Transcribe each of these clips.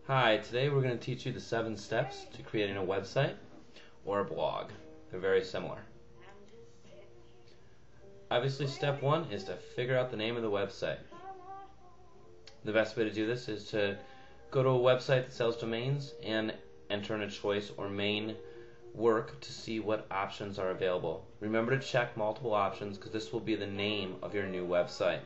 Hi, today we're going to teach you the 7 steps to creating a website or a blog. They're very similar. Obviously, step 1 is to figure out the name of the website. The best way to do this is to go to a website that sells domains and enter in a choice or main work to see what options are available. Remember to check multiple options because this will be the name of your new website.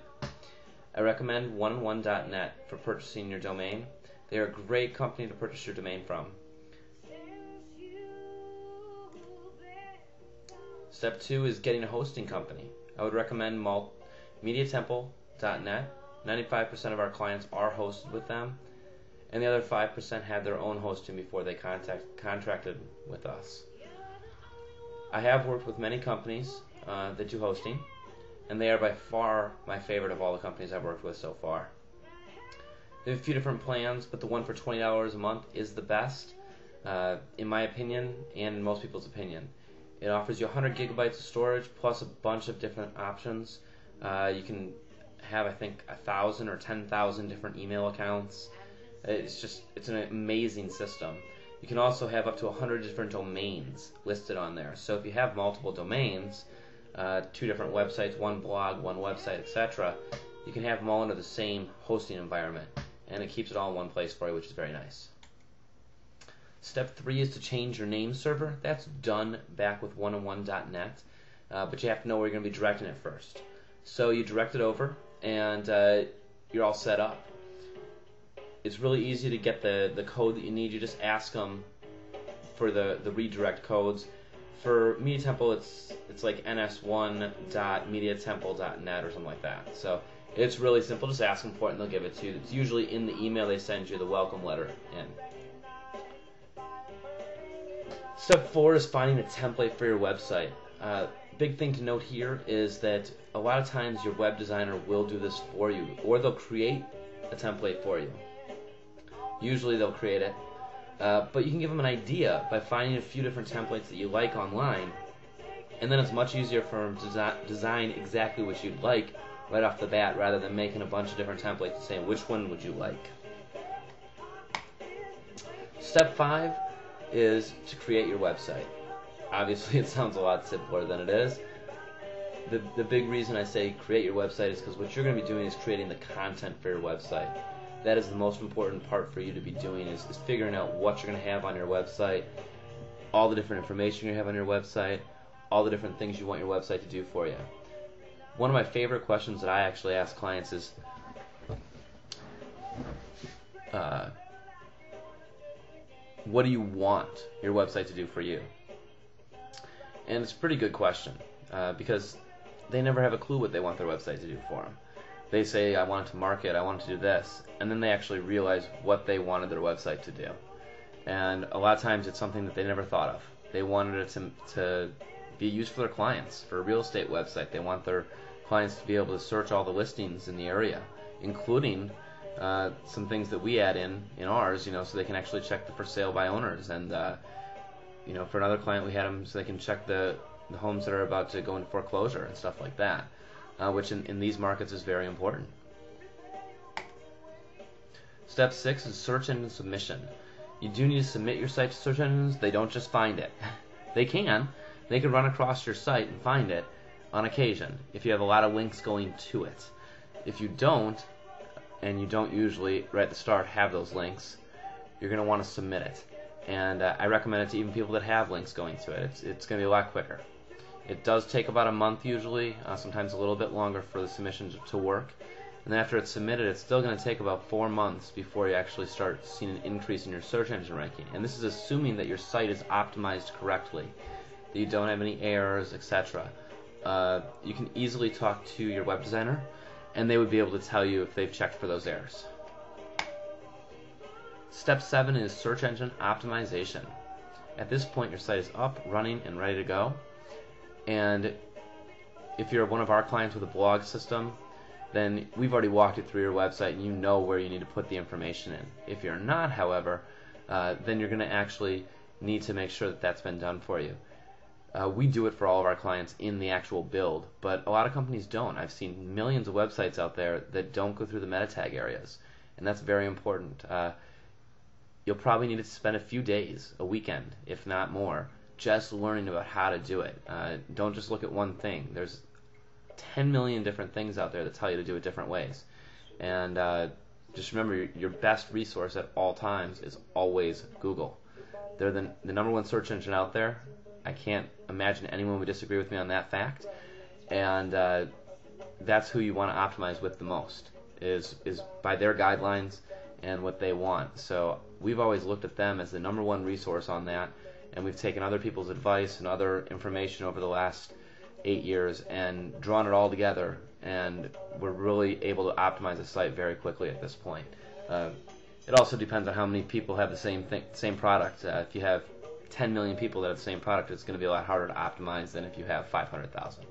I recommend oneone.net for purchasing your domain. They are a great company to purchase your domain from. Step 2 is getting a hosting company. I would recommend MediaTemple.net. 95% of our clients are hosted with them, and the other 5% had their own hosting before they contracted with us. I have worked with many companies that do hosting, and they are by far my favorite of all the companies I've worked with so far. They have a few different plans, but the one for $20 a month is the best, in my opinion and in most people's opinion. It offers you 100 gigabytes of storage plus a bunch of different options. You can have, I think, 1,000 or 10,000 different email accounts. It's an amazing system. You can also have up to 100 different domains listed on there. So if you have multiple domains, 2 different websites, 1 blog, 1 website, etc., you can have them all under the same hosting environment, and it keeps it all in one place for you, which is very nice. Step 3 is to change your name server. That's done back with oneone.net, but you have to know where you're going to be directing it first. So you direct it over, and you're all set up. It's really easy to get the code that you need. You just ask them for the redirect codes. For MediaTemple, it's like ns1.mediatemple.net or something like that. So it's really simple. Just ask them for it and they'll give it to you. It's usually in the email they send you the welcome letter in. Step 4 is finding a template for your website. Big thing to note here is that a lot of times your web designer will do this for you, or they'll create a template for you. Usually they'll create it, but you can give them an idea by finding a few different templates that you like online, and then it's much easier for them to design exactly what you'd like right off the bat rather than making a bunch of different templates and saying which one would you like. Step 5 is to create your website. Obviously it sounds a lot simpler than it is. The big reason I say create your website is because what you're going to be doing is creating the content for your website. That is the most important part for you to be doing is figuring out what you're going to have on your website, all the different information you have on your website, all the different things you want your website to do for you. One of my favorite questions that I actually ask clients is, what do you want your website to do for you? And it's a pretty good question because they never have a clue what they want their website to do for them. They say, I want it to market, I want it to do this, and then they actually realize what they wanted their website to do. And a lot of times it's something that they never thought of. They wanted it to be used for their clients, for a real estate website. They want their clients to be able to search all the listings in the area, including some things that we add in ours, so they can actually check the for sale by owners. And for another client, we had them so they can check the homes that are about to go into foreclosure and stuff like that, which in these markets is very important. Step 6 is search engine submission. You do need to submit your site to search engines. They don't just find it. They can run across your site and find it on occasion if you have a lot of links going to it. If you don't, and you don't usually right at the start have those links, you're going to want to submit it. And I recommend it to even people that have links going to it. It's going to be a lot quicker. It does take about a month usually, sometimes a little bit longer for the submission to work. And then after it's submitted, it's still going to take about 4 months before you actually start seeing an increase in your search engine ranking. And this is assuming that your site is optimized correctly, that you don't have any errors, etc. You can easily talk to your web designer, and they would be able to tell you if they've checked for those errors. Step 7 is search engine optimization. At this point, your site is up, running, and ready to go. And if you're one of our clients with a blog system, then we've already walked you through your website and you know where you need to put the information in. If you're not, however, then you're going to actually need to make sure that that's been done for you. We do it for all of our clients in the actual build, but a lot of companies don't. I've seen millions of websites out there that don't go through the meta tag areas. and that's very important. You'll probably need to spend a few days, a weekend, if not more, just learning about how to do it. Don't just look at one thing. There's 10 million different things out there that tell you to do it different ways. And just remember, your best resource at all times is always Google. They're the number one search engine out there. I can't imagine anyone would disagree with me on that fact. And that's who you want to optimize with the most, is by their guidelines and what they want. So we've always looked at them as the number one resource on that, and we've taken other people's advice and other information over the last 8 years and drawn it all together, and we're really able to optimize the site very quickly at this point. It also depends on how many people have the same product. If you have 10 million people that have the same product, it's going to be a lot harder to optimize than if you have 500,000.